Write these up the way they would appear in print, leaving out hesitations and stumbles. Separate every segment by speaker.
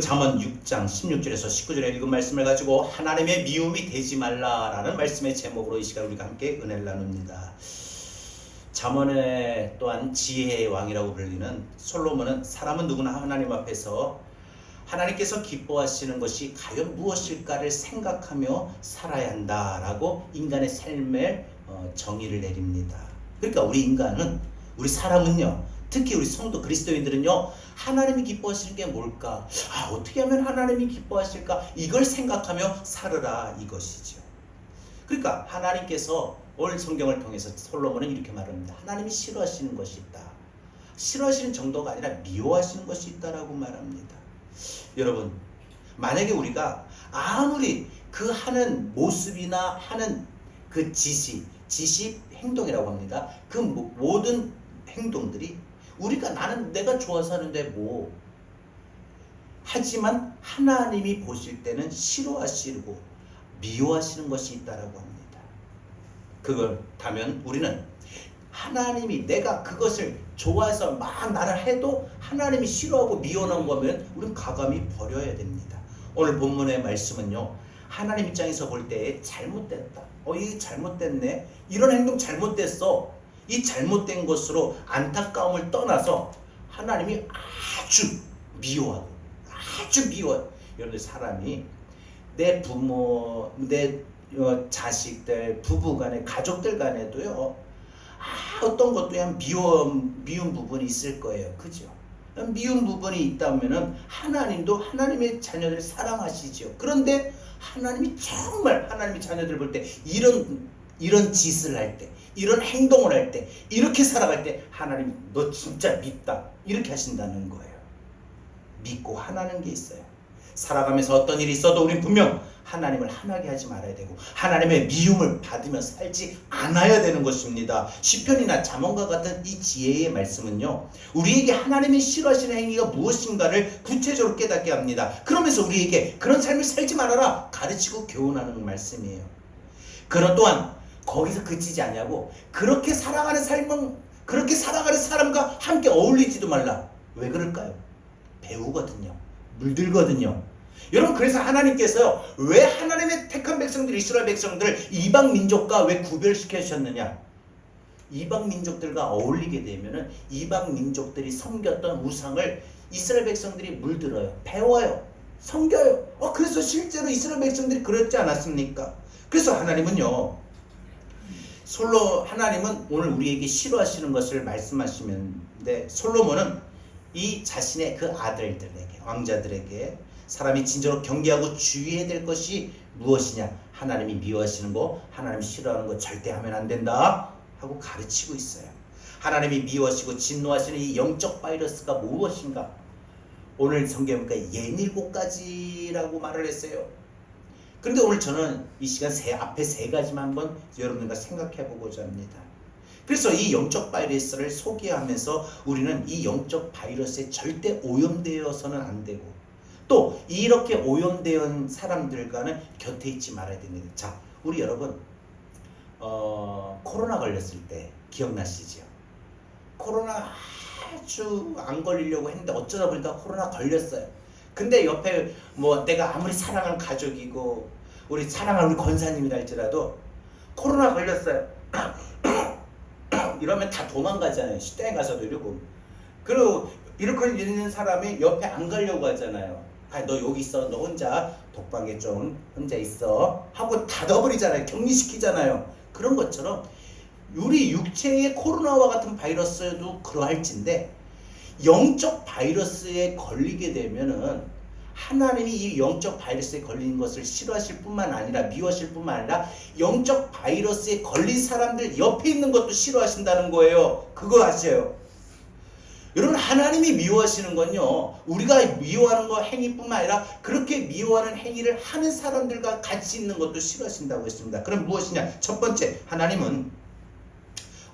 Speaker 1: 잠언 6장 16절에서 19절에 읽은 말씀을 가지고 하나님의 미움이 되지 말라라는 말씀의 제목으로 이 시간 우리가 함께 은혜를 나눕니다. 잠언의 또한 지혜의 왕이라고 불리는 솔로몬은 사람은 누구나 하나님 앞에서 하나님께서 기뻐하시는 것이 과연 무엇일까를 생각하며 살아야 한다라고 인간의 삶의 정의를 내립니다. 그러니까 우리 사람은요, 특히 우리 성도 그리스도인들은요, 하나님이 기뻐하시는 게 뭘까? 어떻게 하면 하나님이 기뻐하실까? 이걸 생각하며 살으라 이것이죠. 그러니까 하나님께서 오늘 성경을 통해서 솔로몬은 이렇게 말합니다. 하나님이 싫어하시는 것이 있다. 싫어하시는 정도가 아니라 미워하시는 것이 있다라고 말합니다. 여러분, 만약에 우리가 아무리 그 하는 모습이나 하는 그 지시 행동이라고 합니다. 그 모든 행동들이 나는 내가 좋아서 하는데 뭐, 하지만 하나님이 보실 때는 싫어하시고 미워하시는 것이 있다라고 합니다. 그렇다면 우리는 하나님이 내가 그것을 좋아해서 막 나를 해도 하나님이 싫어하고 미워하는 거면 우리는 과감히 버려야 됩니다. 오늘 본문의 말씀은요, 하나님 입장에서 볼 때 잘못됐다. 이게 잘못됐네. 이런 행동 잘못됐어. 이 잘못된 것으로 안타까움을 떠나서 하나님이 아주 미워하고 아주 미워해. 여러분들, 사람이 내 부모, 내 자식들, 부부간에, 가족들 간에도요, 어떤 것도 그냥 미운 부분이 있을 거예요. 그죠? 미운 부분이 있다면은 하나님도 하나님의 자녀들을 사랑하시죠. 그런데 하나님이 정말 하나님의 자녀들을 볼 때 이런 짓을 할 때, 이런 행동을 할 때, 이렇게 살아갈 때 하나님 너 진짜 밉다 이렇게 하신다는 거예요. 믿고 하나는 게 있어요. 살아가면서 어떤 일이 있어도 우린 분명 하나님을 하나게 하지 말아야 되고 하나님의 미움을 받으며 살지 않아야 되는 것입니다. 시편이나 잠언과 같은 이 지혜의 말씀은요, 우리에게 하나님이 싫어하시는 행위가 무엇인가를 구체적으로 깨닫게 합니다. 그러면서 우리에게 그런 삶을 살지 말아라 가르치고 교훈하는 말씀이에요. 그런 또한 거기서 그치지 않냐고, 그렇게 살아가는 사람과 함께 어울리지도 말라. 왜 그럴까요? 배우거든요. 물들거든요. 여러분, 그래서 하나님께서요, 왜 하나님의 택한 백성들, 이스라엘 백성들을 이방 민족과 왜 구별시켜 주셨느냐? 이방 민족들과 어울리게 되면은 이방 민족들이 섬겼던 우상을 이스라엘 백성들이 물들어요. 배워요. 섬겨요. 그래서 실제로 이스라엘 백성들이 그랬지 않았습니까? 그래서 하나님은 오늘 우리에게 싫어하시는 것을 말씀하시는데, 솔로몬은 이 자신의 그 아들들에게, 왕자들에게 사람이 진정으로 경계하고 주의해야 될 것이 무엇이냐? 하나님이 미워하시는 거, 하나님이 싫어하는 거 절대 하면 안 된다 하고 가르치고 있어요. 하나님이 미워하시고 진노하시는 이 영적 바이러스가 무엇인가? 오늘 성경에 보니까 67가지라고 말을 했어요. 그런데 오늘 저는 이 시간 앞에 세 가지만 한번 여러분들과 생각해 보고자 합니다. 그래서 이 영적 바이러스를 소개하면서 우리는 이 영적 바이러스에 절대 오염되어서는 안 되고, 또 이렇게 오염된 사람들과는 곁에 있지 말아야 됩니다. 자, 우리 여러분, 코로나 걸렸을 때 기억나시죠? 코로나 아주 안 걸리려고 했는데 어쩌다 보니까 코로나 걸렸어요. 근데 옆에 내가 아무리 사랑하는 가족이고 우리 사랑하는 우리 권사님이라 할지라도 코로나 걸렸어요. 이러면 다 도망가잖아요. 식당에 가서도 이러고. 그리고 이렇게 있는 사람이 옆에 안 가려고 하잖아요. 너 여기 있어. 너 혼자 독방에 좀 혼자 있어 하고 닫아버리잖아요. 격리시키잖아요. 그런 것처럼 우리 육체의 코로나와 같은 바이러스도 그러할진데, 영적 바이러스에 걸리게 되면은 하나님이 이 영적 바이러스에 걸린 것을 싫어하실 뿐만 아니라 미워하실 뿐만 아니라 영적 바이러스에 걸린 사람들 옆에 있는 것도 싫어하신다는 거예요. 그거 아세요? 여러분, 하나님이 미워하시는 건요, 우리가 미워하는 거 행위뿐만 아니라 그렇게 미워하는 행위를 하는 사람들과 같이 있는 것도 싫어하신다고 했습니다. 그럼 무엇이냐? 첫 번째, 하나님은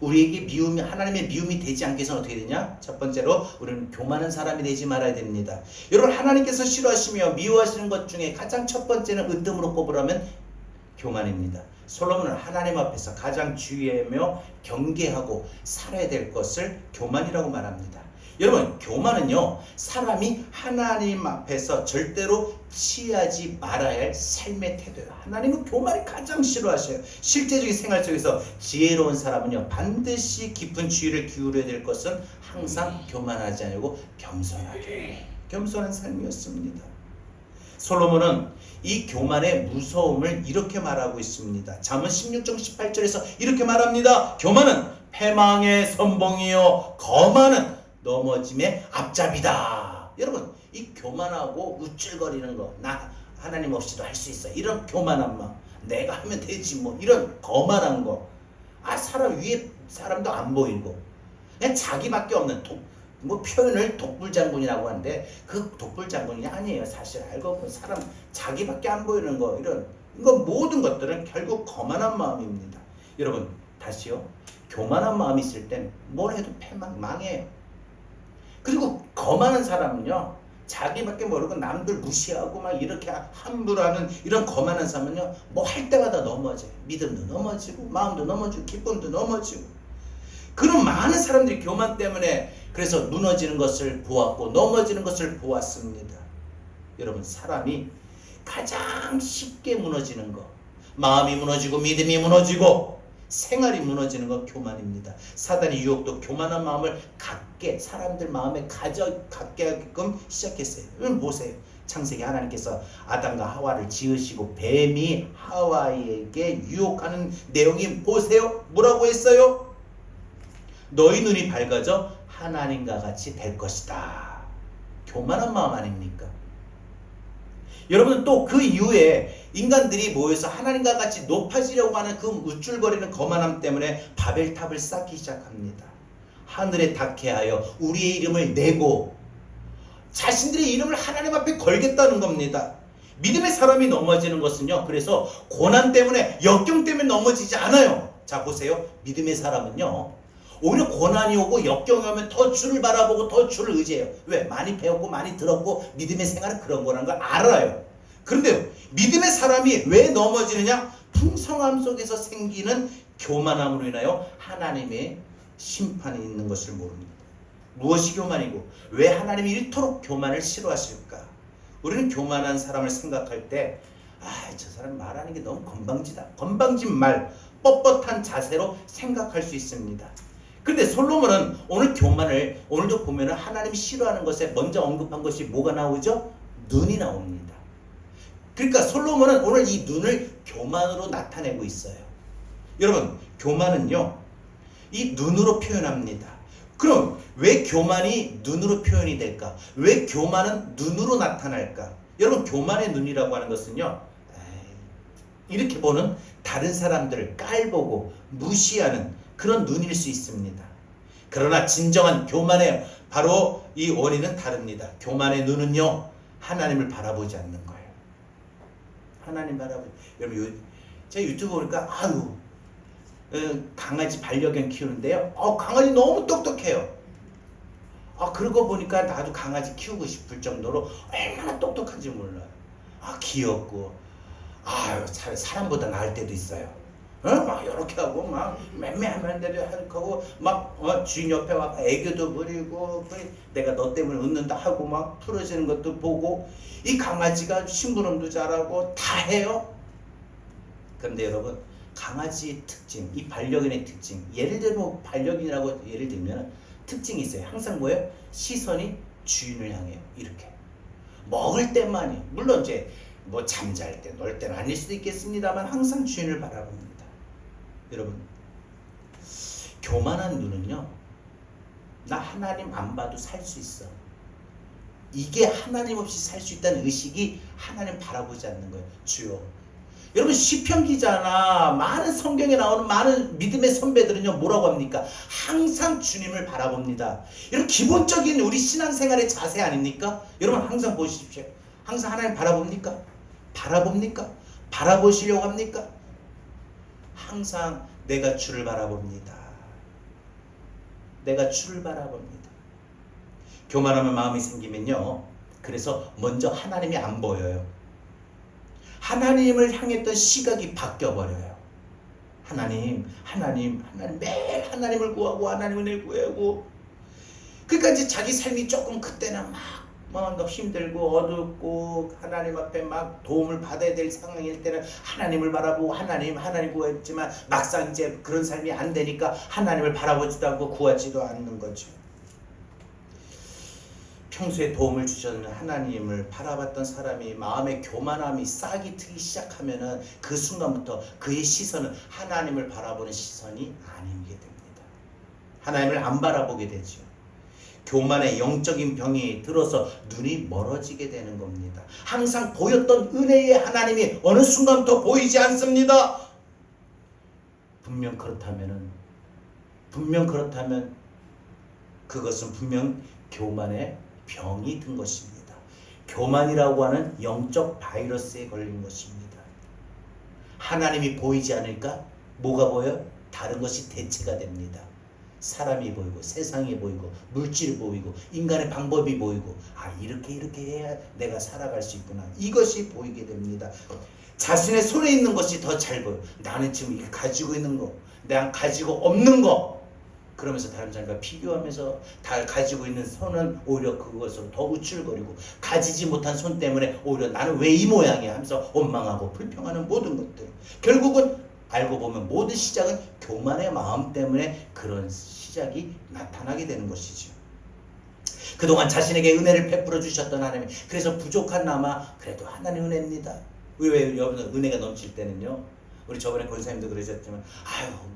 Speaker 1: 우리에게 하나님의 미움이 되지 않게 해서는 어떻게 되냐? 첫 번째로 우리는 교만한 사람이 되지 말아야 됩니다. 여러분, 하나님께서 싫어하시며 미워하시는 것 중에 가장 첫 번째는 으뜸으로 꼽으라면 교만입니다. 솔로몬은 하나님 앞에서 가장 주의하며 경계하고 살아야 될 것을 교만이라고 말합니다. 여러분, 교만은요, 사람이 하나님 앞에서 절대로 취하지 말아야 할 삶의 태도예요. 하나님은 교만을 가장 싫어하셔요. 실제적인 생활 속에서 지혜로운 사람은요, 반드시 깊은 주의를 기울여야 될 것은 항상 교만하지 않고 겸손하게, 겸손한 삶이었습니다. 솔로몬은 이 교만의 무서움을 이렇게 말하고 있습니다. 잠언 16장 18절에서 이렇게 말합니다. 교만은 패망의 선봉이요 거만은 넘어짐의 앞잡이다. 여러분, 이 교만하고 우쭐거리는 거, 나 하나님 없이도 할 수 있어, 이런 교만한 마음, 내가 하면 되지 뭐, 이런 거만한 거, 사람 위에 사람도 안 보이고 그냥 자기밖에 없는 표현을 독불장군이라고 하는데 그 독불장군이 아니에요. 사실 알고 보면 사람 자기밖에 안 보이는 거, 이런 모든 것들은 결국 거만한 마음입니다. 여러분, 다시요, 교만한 마음이 있을 땐 뭘 해도 망해요. 그리고 거만한 사람은요, 자기밖에 모르고 남들 무시하고 막 이렇게 함부로 하는 이런 거만한 사람은요, 뭐 할 때마다 넘어져요. 믿음도 넘어지고 마음도 넘어지고 기쁨도 넘어지고. 그런 많은 사람들이 교만 때문에 그래서 무너지는 것을 보았고 넘어지는 것을 보았습니다. 여러분, 사람이 가장 쉽게 무너지는 거, 마음이 무너지고 믿음이 무너지고 생활이 무너지는 건 교만입니다. 사단의 유혹도 교만한 마음을 갖게, 사람들 마음에 갖게 하게끔 시작했어요. 여러분 보세요. 창세기 하나님께서 아담과 하와를 지으시고 뱀이 하와에게 유혹하는 내용이 보세요. 뭐라고 했어요? 너희 눈이 밝아져 하나님과 같이 될 것이다. 교만한 마음 아닙니까? 여러분, 또 그 이후에 인간들이 모여서 하나님과 같이 높아지려고 하는 그 우쭐거리는 거만함 때문에 바벨탑을 쌓기 시작합니다. 하늘에 닿게 하여 우리의 이름을 내고 자신들의 이름을 하나님 앞에 걸겠다는 겁니다. 믿음의 사람이 넘어지는 것은요, 그래서 고난 때문에, 역경 때문에 넘어지지 않아요. 자, 보세요. 믿음의 사람은요, 오히려 고난이 오고 역경이 오면 더 주를 바라보고 더 주를 의지해요. 왜? 많이 배웠고 많이 들었고 믿음의 생활은 그런 거라는 걸 알아요. 그런데요, 믿음의 사람이 왜 넘어지느냐? 풍성함 속에서 생기는 교만함으로 인하여 하나님의 심판이 있는 것을 모릅니다. 무엇이 교만이고 왜 하나님이 이토록 교만을 싫어하실까? 우리는 교만한 사람을 생각할 때 저 사람 말하는 게 너무 건방지다, 건방진 말, 뻣뻣한 자세로 생각할 수 있습니다. 근데 솔로몬은 오늘 교만을, 오늘도 보면 하나님이 싫어하는 것에 먼저 언급한 것이 뭐가 나오죠? 눈이 나옵니다. 그러니까 솔로몬은 오늘 이 눈을 교만으로 나타내고 있어요. 여러분, 교만은요, 이 눈으로 표현합니다. 그럼 왜 교만이 눈으로 표현이 될까? 왜 교만은 눈으로 나타날까? 여러분, 교만의 눈이라고 하는 것은요, 이렇게 보는 다른 사람들을 깔보고 무시하는 그런 눈일 수 있습니다. 그러나 진정한 교만의 바로 이 원인은 다릅니다. 교만의 눈은요, 하나님을 바라보지 않는 거예요. 하나님 바라보지. 여러분, 제가 유튜브 보니까 강아지 반려견 키우는데요, 강아지 너무 똑똑해요. 그러고 보니까 나도 강아지 키우고 싶을 정도로 얼마나 똑똑한지 몰라요. 귀엽고, 사람보다 나을 때도 있어요. 막 이렇게 하고 막 맴매하면 대로 하고 막 주인 옆에 와 애교도 부리고, 내가 너 때문에 웃는다 하고 막 풀어지는 것도 보고, 이 강아지가 심부름도 잘하고 다 해요. 그런데 여러분, 강아지의 특징, 이 반려견의 특징, 예를 들면 반려견이라고 예를 들면 특징이 있어요. 항상 뭐예요? 시선이 주인을 향해요. 이렇게 먹을 때만이, 물론 이제 뭐 잠잘 때, 놀 때는 아닐 수도 있겠습니다만 항상 주인을 바라봅니다. 여러분, 교만한 눈은요, 나 하나님 안 봐도 살 수 있어, 이게 하나님 없이 살 수 있다는 의식이 하나님 바라보지 않는 거예요. 주여, 여러분, 시편 기자나 많은 성경에 나오는 많은 믿음의 선배들은요, 뭐라고 합니까? 항상 주님을 바라봅니다. 여러분, 기본적인 우리 신앙생활의 자세 아닙니까? 여러분, 항상 보십시오. 항상 하나님 바라봅니까? 바라봅니까? 바라보시려고 합니까? 항상 내가 주를 바라봅니다. 내가 주를 바라봅니다. 교만하면 마음이 생기면요, 그래서 먼저 하나님이 안 보여요. 하나님을 향했던 시각이 바뀌어버려요. 하나님 매일 하나님을 구하고 하나님을 구하고, 그러니까 이제 자기 삶이 조금 그때는 막 힘들고 어둡고 하나님 앞에 막 도움을 받아야 될 상황일 때는 하나님을 바라보고 하나님 구했지만 막상 이제 그런 삶이 안 되니까 하나님을 바라보지도 않고 구하지도 않는 거죠. 평소에 도움을 주셨는 하나님을 바라봤던 사람이 마음의 교만함이 싹이 트기 시작하면은 그 순간부터 그의 시선은 하나님을 바라보는 시선이 아니게 됩니다. 하나님을 안 바라보게 되죠. 교만의 영적인 병이 들어서 눈이 멀어지게 되는 겁니다. 항상 보였던 은혜의 하나님이 어느 순간부터 보이지 않습니다. 분명 그렇다면 그것은 분명 교만의 병이 든 것입니다. 교만이라고 하는 영적 바이러스에 걸린 것입니다. 하나님이 보이지 않으니까 뭐가 보여요? 다른 것이 대체가 됩니다. 사람이 보이고 세상이 보이고 물질이 보이고 인간의 방법이 보이고 이렇게 해야 내가 살아갈 수 있구나. 이것이 보이게 됩니다. 자신의 손에 있는 것이 더 잘 보여. 나는 지금 이게 가지고 있는 거, 내가 가지고 없는 거, 그러면서 다른 사람과 비교하면서 다 가지고 있는 손은 오히려 그것으로 더 우쭐거리고 가지지 못한 손 때문에 오히려 나는 왜 이 모양이야 하면서 원망하고 불평하는 모든 것들. 결국은 알고 보면 모든 시작은 교만의 마음 때문에 그런 시작이 나타나게 되는 것이죠. 그동안 자신에게 은혜를 베풀어 주셨던 하나님, 그래서 부족한 나마 그래도 하나님 은혜입니다. 왜 여러분 은혜가 넘칠 때는요, 우리 저번에 권사님도 그러셨지만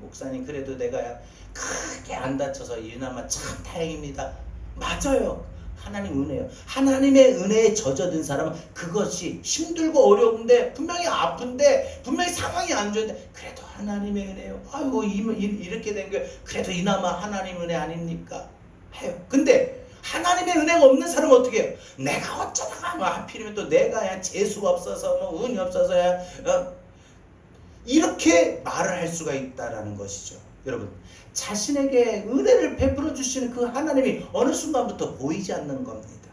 Speaker 1: 목사님 그래도 내가 크게 안 다쳐서 이나마 참 다행입니다. 맞아요. 하나님 은혜요. 하나님의 은혜에 젖어든 사람은 그것이 힘들고 어려운데 분명히 아픈데 분명히 상황이 안 좋은데 그래도 하나님의 은혜요. 이렇게 된 게 그래도 이나마 하나님 은혜 아닙니까? 해요. 근데 하나님의 은혜가 없는 사람은 어떻게 해요? 내가 어쩌다가 하필이면 또 내가 재수가 없어서 운이 없어서야 이렇게 말을 할 수가 있다라는 것이죠. 여러분, 자신에게 은혜를 베풀어 주시는 그 하나님이 어느 순간부터 보이지 않는 겁니다.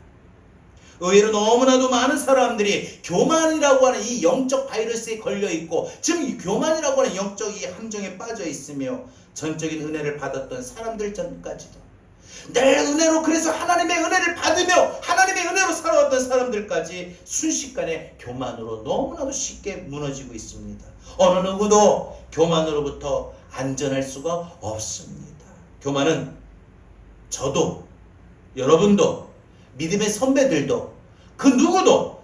Speaker 1: 의외로 너무나도 많은 사람들이 교만이라고 하는 이 영적 바이러스에 걸려 있고 지금 이 교만이라고 하는 영적 이 함정에 빠져 있으며 전적인 은혜를 받았던 사람들 전까지도 늘 은혜로 그래서 하나님의 은혜를 받으며 하나님의 은혜로 살아왔던 사람들까지 순식간에 교만으로 너무나도 쉽게 무너지고 있습니다. 어느 누구도 교만으로부터 안전할 수가 없습니다. 교만은 저도 여러분도 믿음의 선배들도 그 누구도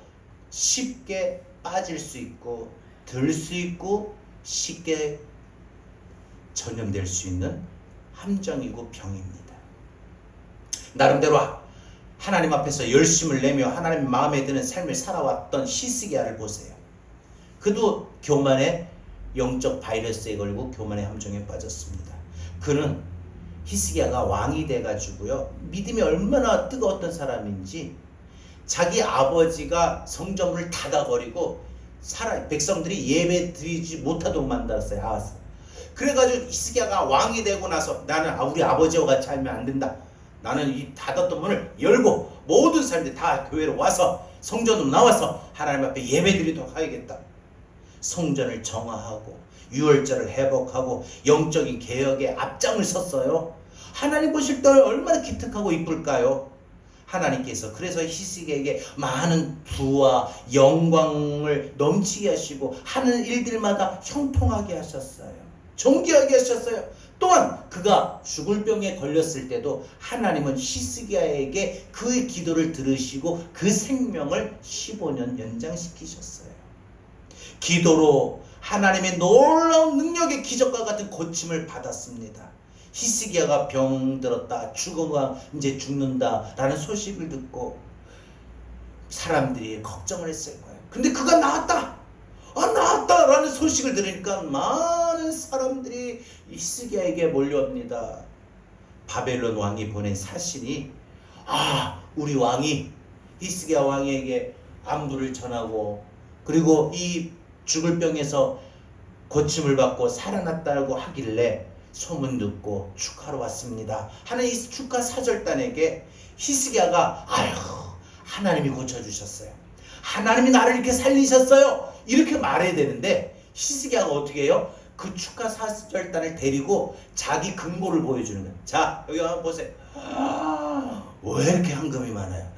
Speaker 1: 쉽게 빠질 수 있고 들 수 있고 쉽게 전염될 수 있는 함정이고 병입니다. 나름대로 하나님 앞에서 열심을 내며 하나님 마음에 드는 삶을 살아왔던 히스기야를 보세요. 그도 교만의 영적 바이러스에 걸리고 교만의 함정에 빠졌습니다. 그는 히스기야가 왕이 돼가지고요, 믿음이 얼마나 뜨거웠던 사람인지 자기 아버지가 성전을 닫아버리고 백성들이 예배 드리지 못하도록 만들었어요. 그래가지고 히스기야가 왕이 되고 나서 나는 우리 아버지와 같이 살면 안 된다. 나는 이 닫았던 문을 열고 모든 사람들이 다 교회로 와서 성전으로 나와서 하나님 앞에 예배드리도록 하겠다. 성전을 정화하고 유월절을 회복하고 영적인 개혁에 앞장을 섰어요. 하나님 보실 때 얼마나 기특하고 이쁠까요? 하나님께서 그래서 히스기야에게 많은 부와 영광을 넘치게 하시고 하는 일들마다 형통하게 하셨어요. 존귀하게 하셨어요. 또한 그가 죽을 병에 걸렸을 때도 하나님은 히스기야에게 그 기도를 들으시고 그 생명을 15년 연장시키셨어요. 기도로 하나님의 놀라운 능력의 기적과 같은 고침을 받았습니다. 히스기야가 병들었다, 이제 죽는다라는 소식을 듣고 사람들이 걱정을 했을 거예요. 근데 그가 나았다라는 소식을 들으니까 많은 사람들이 히스기야에게 몰려옵니다. 바벨론 왕이 보낸 사신이 우리 왕이 히스기야 왕에게 안부를 전하고 그리고 이 죽을 병에서 고침을 받고 살아났다고 하길래 소문 듣고 축하로 왔습니다 하는 이 축하 사절단에게 히스기야가 하나님이 고쳐주셨어요, 하나님이 나를 이렇게 살리셨어요, 이렇게 말해야 되는데 히스기야가 어떻게 해요? 그 축하 사절단을 데리고 자기 근고를 보여주는 거예요. 자, 여기 한번 보세요. 왜 이렇게 헌금이 많아요?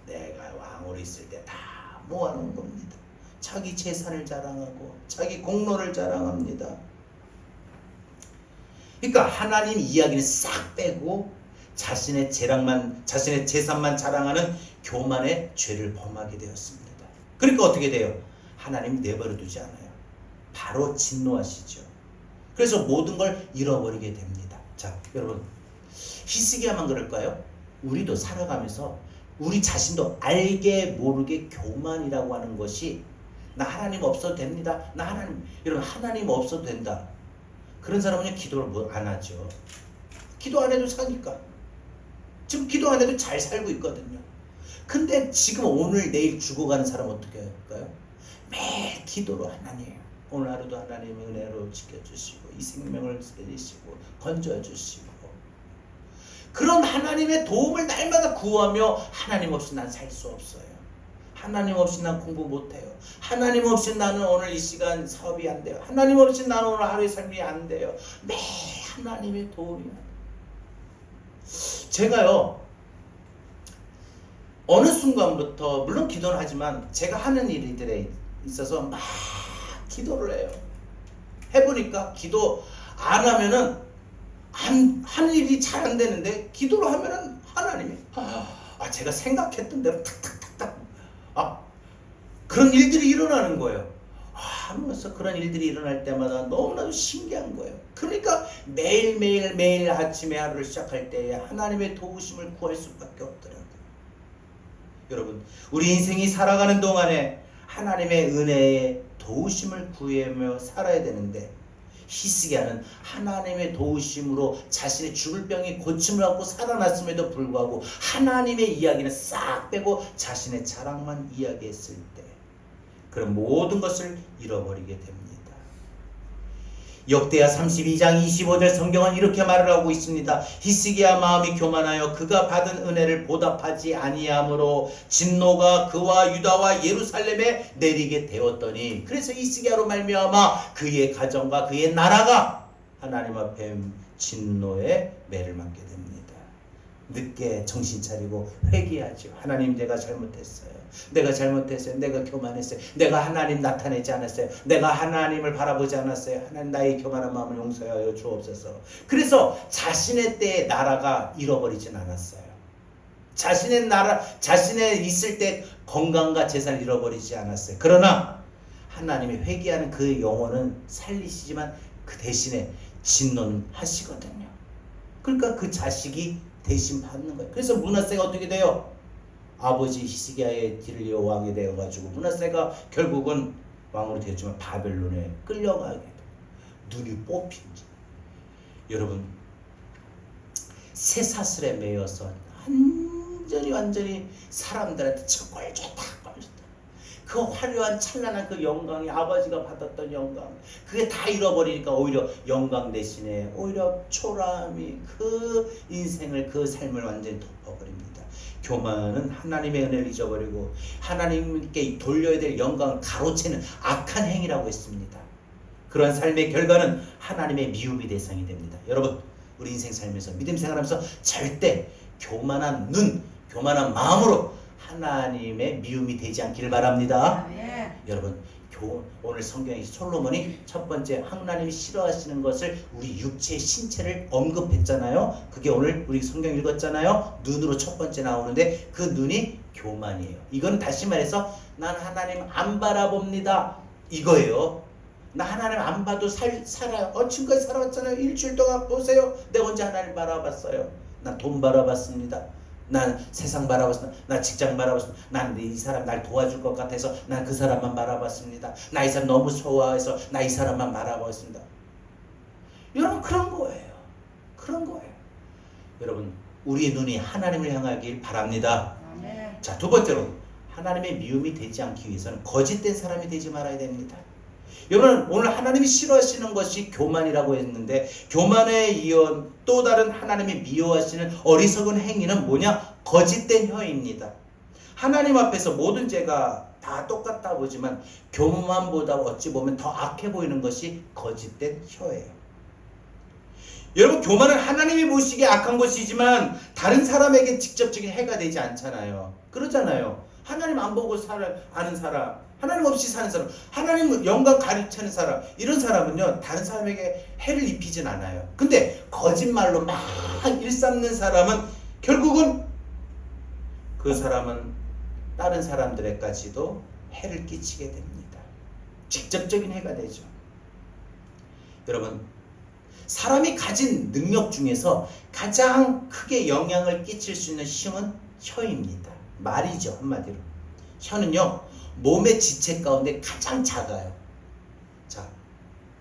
Speaker 1: 내가 왕으로 있을 때 다 모아놓은 겁니다. 자기 재산을 자랑하고 자기 공로를 자랑합니다. 그러니까 하나님 이야기는 싹 빼고 자신의 재산만 자랑하는 교만의 죄를 범하게 되었습니다. 그러니까 어떻게 돼요? 하나님 내버려 두지 않아요. 바로 진노하시죠. 그래서 모든 걸 잃어버리게 됩니다. 자, 여러분, 히스기야만 그럴까요? 우리도 살아가면서 우리 자신도 알게 모르게 교만이라고 하는 것이 나 하나님 없어도 됩니다. 여러분, 하나님 없어도 된다. 그런 사람은 기도를 안 하죠. 기도 안 해도 사니까. 지금 기도 안 해도 잘 살고 있거든요. 근데 지금 오늘 내일 죽어가는 사람은 어떻게 할까요? 매일 기도로 하나님, 오늘 하루도 하나님의 은혜로 지켜주시고 이 생명을 살리시고 건져주시고 그런 하나님의 도움을 날마다 구하며 하나님 없이 난 살 수 없어요. 하나님 없이 난 공부 못해요. 하나님 없이 나는 오늘 이 시간 사업이 안 돼요. 하나님 없이 나는 오늘 하루의 삶이 안 돼요. 매일 하나님의 도움이 제가요 어느 순간부터 물론 기도를 하지만 제가 하는 일들에 있어서 막 기도를 해요. 해보니까 기도 안 하면은 한 일이 잘 안 되는데 기도를 하면은 하나님이 제가 생각했던 대로 탁탁탁탁 그런 일들이 일어나는 거예요. 하면서 그런 일들이 일어날 때마다 너무나도 신기한 거예요. 그러니까 매일 아침에 하루를 시작할 때에 하나님의 도우심을 구할 수밖에 없더라고요. 여러분, 우리 인생이 살아가는 동안에 하나님의 은혜에 도우심을 구하며 살아야 되는데 히스기야는 하나님의 도우심으로 자신의 죽을 병이 고침을 받고 살아났음에도 불구하고 하나님의 이야기는 싹 빼고 자신의 자랑만 이야기했을 때 그런 모든 것을 잃어버리게 됩니다. 역대하 32장 25절 성경은 이렇게 말을 하고 있습니다. 히스기야 마음이 교만하여 그가 받은 은혜를 보답하지 아니하므로 진노가 그와 유다와 예루살렘에 내리게 되었더니 그래서 히스기야로 말미암아 그의 가정과 그의 나라가 하나님 앞에 진노의 매를 맞게 됩니다. 늦게 정신 차리고 회개하죠. 하나님, 내가 잘못했어요. 내가 교만했어요. 내가 하나님 나타내지 않았어요. 내가 하나님을 바라보지 않았어요. 하나님, 나의 교만한 마음을 용서하여 주옵소서. 그래서 자신의 때의 나라가 잃어버리진 않았어요. 자신의 있을 때 건강과 재산을 잃어버리지 않았어요. 그러나 하나님이 회개하는 그의 영혼은 살리시지만 그 대신에 진노는 하시거든요. 그러니까 그 자식이 대신 받는 거예요. 그래서 므낫세가 어떻게 돼요? 아버지 히스기야의 뒤를 이어 왕이 되어가지고 므낫세가 결국은 왕으로 되었지만 바벨론에 끌려가게 돼요. 눈이 뽑힌지. 여러분, 쇠사슬에 매여서 완전히 사람들한테 걸 줬다. 그 화려한 찬란한 그 영광이 아버지가 받았던 영광, 그게 다 잃어버리니까 오히려 영광 대신에 오히려 초라함이 그 인생을, 그 삶을 완전히 덮어버립니다. 교만은 하나님의 은혜를 잊어버리고 하나님께 돌려야 될 영광을 가로채는 악한 행위라고 했습니다. 그러한 삶의 결과는 하나님의 미움의 대상이 됩니다. 여러분, 우리 인생 살면서 믿음 생활하면서 절대 교만한 교만한 마음으로 하나님의 미움이 되지 않기를 바랍니다. 여러분, 오늘 성경에 솔로몬이 첫 번째 하나님이 싫어하시는 것을 우리 육체의 신체를 언급했잖아요. 그게 오늘 우리 성경 읽었잖아요. 눈으로 첫 번째 나오는데 그 눈이 교만이에요. 이건 다시 말해서 난 하나님 안 바라봅니다 이거예요. 나 하나님 안 봐도 살아요. 지금까지 살아왔잖아요. 일주일 동안 보세요. 내가 언제 하나님 바라봤어요? 난 돈 바라봤습니다. 난 세상 바라봤습니다. 난 직장 바라봤습니다. 난 이 사람 날 도와줄 것 같아서 난 그 사람만 바라봤습니다. 나 이 사람 너무 좋아해서 나 이 사람만 바라봤습니다. 여러분, 그런 거예요. 여러분, 우리의 눈이 하나님을 향하길 바랍니다. 자, 두 번째로 하나님의 미움이 되지 않기 위해서는 거짓된 사람이 되지 말아야 됩니다. 여러분, 오늘 하나님이 싫어하시는 것이 교만이라고 했는데 교만에 이어 또 다른 하나님이 미워하시는 어리석은 행위는 뭐냐? 거짓된 혀입니다. 하나님 앞에서 모든 죄가 다 똑같다 보지만 교만보다 어찌 보면 더 악해 보이는 것이 거짓된 혀예요. 여러분, 교만은 하나님이 보시기에 악한 것이지만 다른 사람에게 직접적인 해가 되지 않잖아요. 그러잖아요. 하나님 안 보고 아는 사람, 하나님 없이 사는 사람, 하나님 영광 가르치는 사람, 이런 사람은요 다른 사람에게 해를 입히진 않아요. 근데 거짓말로 막 일삼는 사람은 결국은 그 사람은 다른 사람들에까지도 해를 끼치게 됩니다. 직접적인 해가 되죠. 여러분, 사람이 가진 능력 중에서 가장 크게 영향을 끼칠 수 있는 힘은 혀입니다. 말이죠, 한마디로. 혀는요, 몸의 지체 가운데 가장 작아요. 자,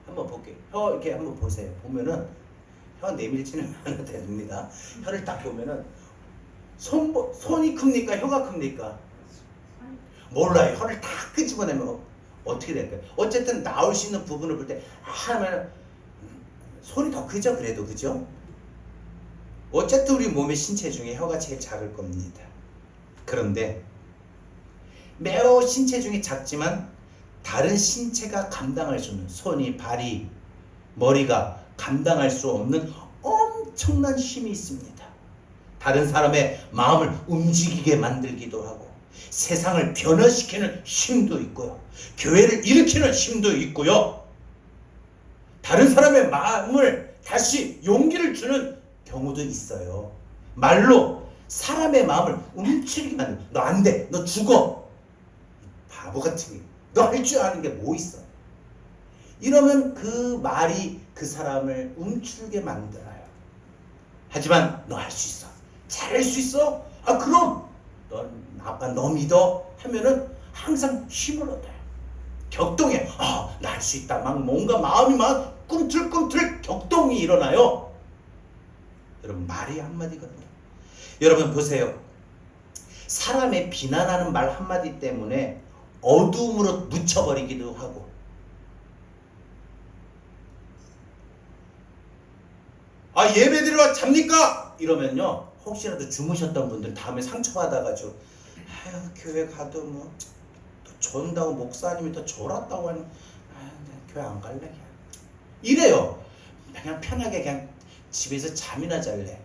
Speaker 1: 한번 볼게요. 혀 이렇게 한번 보세요. 보면은 혀 내밀지는 않아도 됩니다. 혀를 딱 보면은 손이 큽니까? 혀가 큽니까? 몰라요. 혀를 딱 끄집어내면 어떻게 될까요? 어쨌든 나올 수 있는 부분을 볼 때 하면 손이 더 크죠? 그래도 그죠? 어쨌든 우리 몸의 신체 중에 혀가 제일 작을 겁니다. 그런데 매우 신체 중에 작지만 다른 신체가 감당할 수 없는, 손이, 발이, 머리가 감당할 수 없는 엄청난 힘이 있습니다. 다른 사람의 마음을 움직이게 만들기도 하고 세상을 변화시키는 힘도 있고요, 교회를 일으키는 힘도 있고요, 다른 사람의 마음을 다시 용기를 주는 경우도 있어요. 말로 사람의 마음을 움츠리게 만들고, 너 안 돼, 너 죽어, 바보 같은 게, 너 할 줄 아는 게 뭐 있어, 이러면 그 말이 그 사람을 움츠리게 만들어요. 하지만 너 할 수 있어, 잘할 수 있어, 아 그럼 너 믿어 하면은 항상 힘을 얻어요. 격동해. 아, 나 할 수 있다. 막 뭔가 마음이 막 꿈틀꿈틀 격동이 일어나요. 여러분, 말이 한마디거든요. 여러분 보세요. 사람의 비난하는 말 한마디 때문에 어두움으로 묻혀버리기도 하고, 아 예배드리러 잡니까? 이러면요, 혹시라도 주무셨던 분들 다음에 상처받아가지고, 아유 교회 가도 뭐 존다고 목사님이 더 졸았다고 하니, 아 교회 안 갈래 그냥 이래요. 그냥 편하게 그냥 집에서 잠이나 잘래.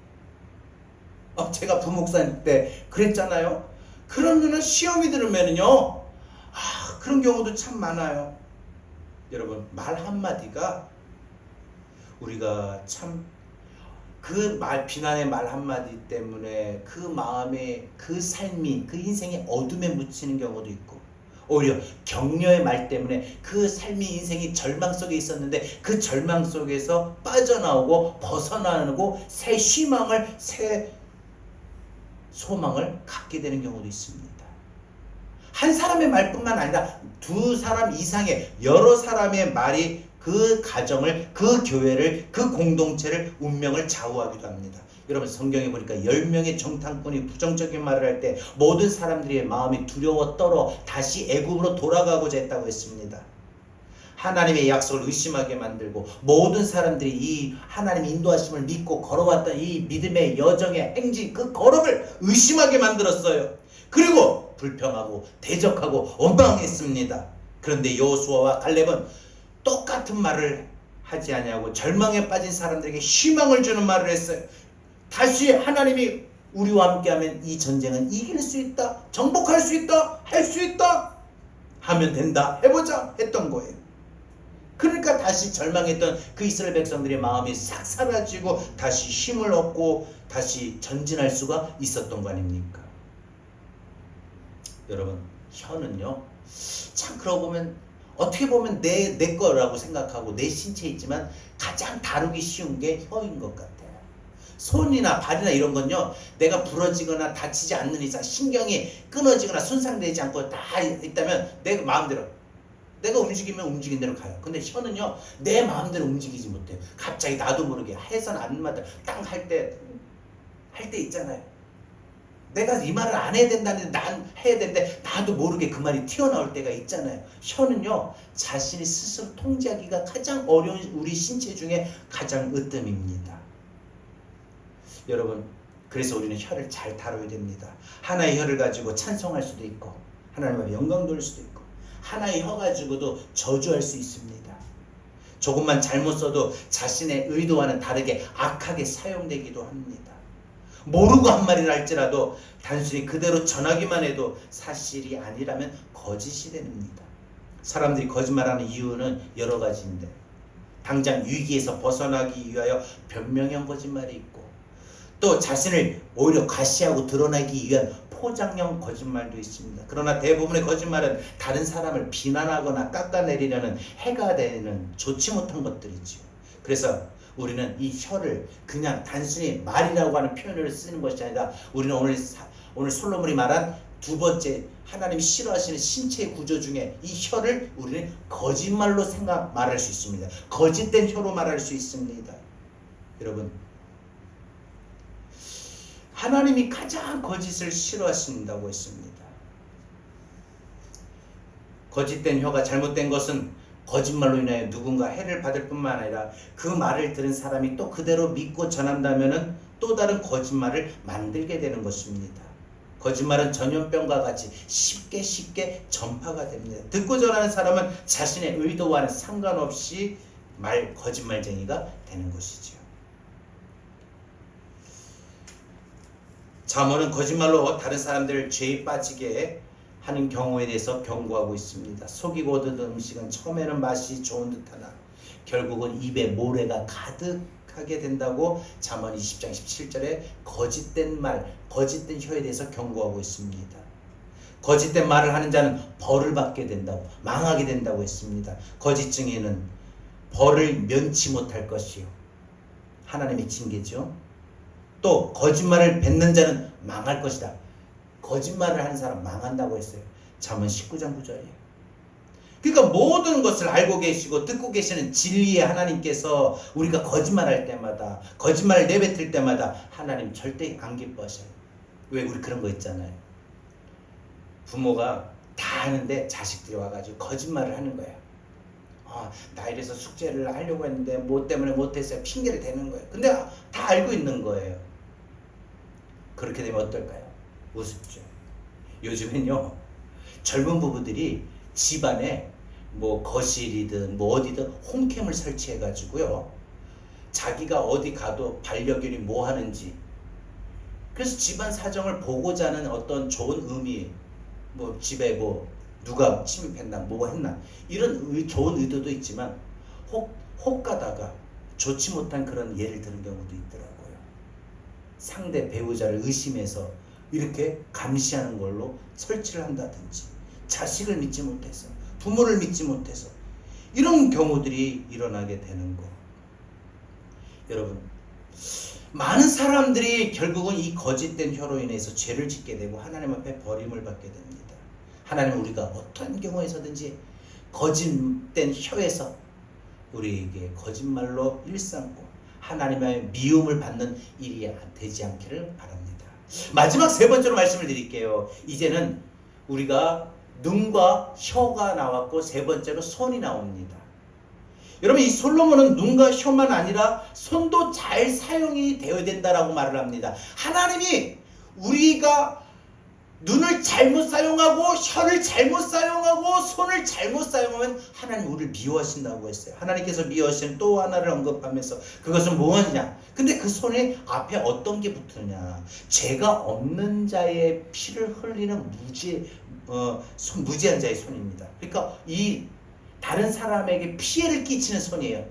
Speaker 1: 제가 부목사님 때 그랬잖아요. 그러면은 시험이 들으면은요, 아 그런 경우도 참 많아요. 여러분, 말 한마디가 우리가 참 그 말, 비난의 말 한마디 때문에 그 마음에, 그 삶이, 그 인생이 어둠에 묻히는 경우도 있고, 오히려 격려의 말 때문에 그 삶이, 인생이 절망 속에 있었는데 그 절망 속에서 빠져나오고 벗어나고 새 희망을, 새 소망을 갖게 되는 경우도 있습니다. 한 사람의 말뿐만 아니라 두 사람 이상의 여러 사람의 말이 그 가정을, 그 교회를, 그 공동체를, 운명을 좌우하기도 합니다. 여러분, 성경에 보니까 10명의 정탐꾼이 부정적인 말을 할 때 모든 사람들의 마음이 두려워 떨어 다시 애굽으로 돌아가고자 했다고 했습니다. 하나님의 약속을 의심하게 만들고 모든 사람들이 이 하나님의 인도하심을 믿고 걸어왔던 이 믿음의 여정의 행진, 그 걸음을 의심하게 만들었어요. 그리고 불평하고 대적하고 원망했습니다. 그런데 여호수아와 갈렙은 똑같은 말을 하지 아니하고 절망에 빠진 사람들에게 희망을 주는 말을 했어요. 다시 하나님이 우리와 함께하면 이 전쟁은 이길 수 있다, 정복할 수 있다, 할 수 있다, 하면 된다, 해보자 했던 거예요. 그러니까 다시 절망했던 그 이스라엘 백성들의 마음이 싹 사라지고 다시 힘을 얻고 다시 전진할 수가 있었던 거 아닙니까? 여러분, 혀는요, 참 그러고 보면 어떻게 보면 내 거라고 생각하고 내 신체에 있지만 가장 다루기 쉬운 게 혀인 것 같아요. 손이나 발이나 이런 건요, 내가 부러지거나 다치지 않는 이상, 신경이 끊어지거나 손상되지 않고 다 있다면 내 마음대로, 내가 움직이면 움직인 대로 가요. 근데 혀는요, 내 마음대로 움직이지 못해요. 갑자기 나도 모르게 해선 안 맞아 땅 할 때 있잖아요. 내가 이 말을 안 해야 된다는데 난 해야 되는데 나도 모르게 그 말이 튀어나올 때가 있잖아요. 혀는요, 자신이 스스로 통제하기가 가장 어려운 우리 신체 중에 가장 으뜸입니다. 여러분, 그래서 우리는 혀를 잘 다뤄야 됩니다. 하나의 혀를 가지고 찬송할 수도 있고 하나님의 영광 돌릴 수도 있고, 하나의 혀 가지고도 저주할 수 있습니다. 조금만 잘못 써도 자신의 의도와는 다르게 악하게 사용되기도 합니다. 모르고 한 말이라 할지라도 단순히 그대로 전하기만 해도 사실이 아니라면 거짓이 됩니다. 사람들이 거짓말하는 이유는 여러 가지인데 당장 위기에서 벗어나기 위하여 변명형 거짓말이 있고 또 자신을 오히려 과시하고 드러내기 위한 포장형 거짓말도 있습니다. 그러나 대부분의 거짓말은 다른 사람을 비난하거나 깎아내리려는 해가 되는 좋지 못한 것들이지요. 그래서 우리는 이 혀를 그냥 단순히 말이라고 하는 표현을 쓰는 것이 아니라 우리는 오늘 솔로몬이 말한 두 번째 하나님이 싫어하시는 신체의 구조 중에 이 혀를 우리는 거짓말로 말할 수 있습니다. 거짓된 혀로 말할 수 있습니다. 여러분, 하나님이 가장 거짓을 싫어하신다고 했습니다. 거짓된 혀가 잘못된 것은 거짓말로 인하여 누군가 해를 받을 뿐만 아니라 그 말을 들은 사람이 또 그대로 믿고 전한다면 또 다른 거짓말을 만들게 되는 것입니다. 거짓말은 전염병과 같이 쉽게 전파가 됩니다. 듣고 전하는 사람은 자신의 의도와는 상관없이 거짓말쟁이가 되는 것이죠. 잠언은 거짓말로 다른 사람들을 죄에 빠지게 하는 경우에 대해서 경고하고 있습니다. 속이고 얻은 음식은 처음에는 맛이 좋은 듯하나 결국은 입에 모래가 가득하게 된다고 잠언 20장 17절에 거짓된 말, 거짓된 혀에 대해서 경고하고 있습니다. 거짓된 말을 하는 자는 벌을 받게 된다고, 망하게 된다고 했습니다. 거짓 증인은 벌을 면치 못할 것이요, 하나님의 징계죠. 또 거짓말을 뱉는 자는 망할 것이다. 거짓말을 하는 사람 망한다고 했어요. 잠언 19장 9절이에요. 그러니까 모든 것을 알고 계시고 듣고 계시는 진리의 하나님께서 우리가 거짓말할 때마다, 거짓말을 내뱉을 때마다 하나님 절대 안 기뻐하셔요. 왜? 우리 그런 거 있잖아요. 부모가 다 하는데 자식들이 와가지고 거짓말을 하는 거예요. 나 이래서 숙제를 하려고 했는데 뭐 때문에 못했어요. 핑계를 대는 거예요. 근데 다 알고 있는 거예요. 그렇게 되면 어떨까요? 우습죠. 요즘엔요, 젊은 부부들이 집안에 뭐 거실이든 뭐 어디든 홈캠을 설치해 가지고요, 자기가 어디 가도 반려견이 뭐 하는지, 그래서 집안 사정을 보고자 하는 어떤 좋은 의미, 뭐 집에 뭐 누가 침입했나 뭐 했나 이런 좋은 의도도 있지만 혹 가다가 좋지 못한 그런 예를 드는 경우도 있더라고요. 상대 배우자를 의심해서 이렇게 감시하는 걸로 설치를 한다든지, 자식을 믿지 못해서, 부모를 믿지 못해서 이런 경우들이 일어나게 되는 거. 여러분, 많은 사람들이 결국은 이 거짓된 혀로 인해서 죄를 짓게 되고 하나님 앞에 버림을 받게 됩니다. 하나님은 우리가 어떤 경우에서든지 거짓된 혀에서 우리에게 거짓말로 일삼고 하나님의 미움을 받는 일이 되지 않기를 바랍니다. 마지막 세 번째로 말씀을 드릴게요. 이제는 우리가 눈과 혀가 나왔고 세 번째로 손이 나옵니다. 여러분, 이 솔로몬은 눈과 혀만 아니라 손도 잘 사용이 되어야 된다라고 말을 합니다. 하나님이 우리가 눈을 잘못 사용하고 혀를 잘못 사용하고 손을 잘못 사용하면 하나님 우리를 미워하신다고 했어요. 하나님께서 미워하시는 또 하나를 언급하면서 그것은 무엇이냐? 근데 그 손에 앞에 어떤 게 붙느냐? 죄가 없는 자의 피를 흘리는 무지한 자의 손입니다. 그러니까 이 다른 사람에게 피해를 끼치는 손이에요.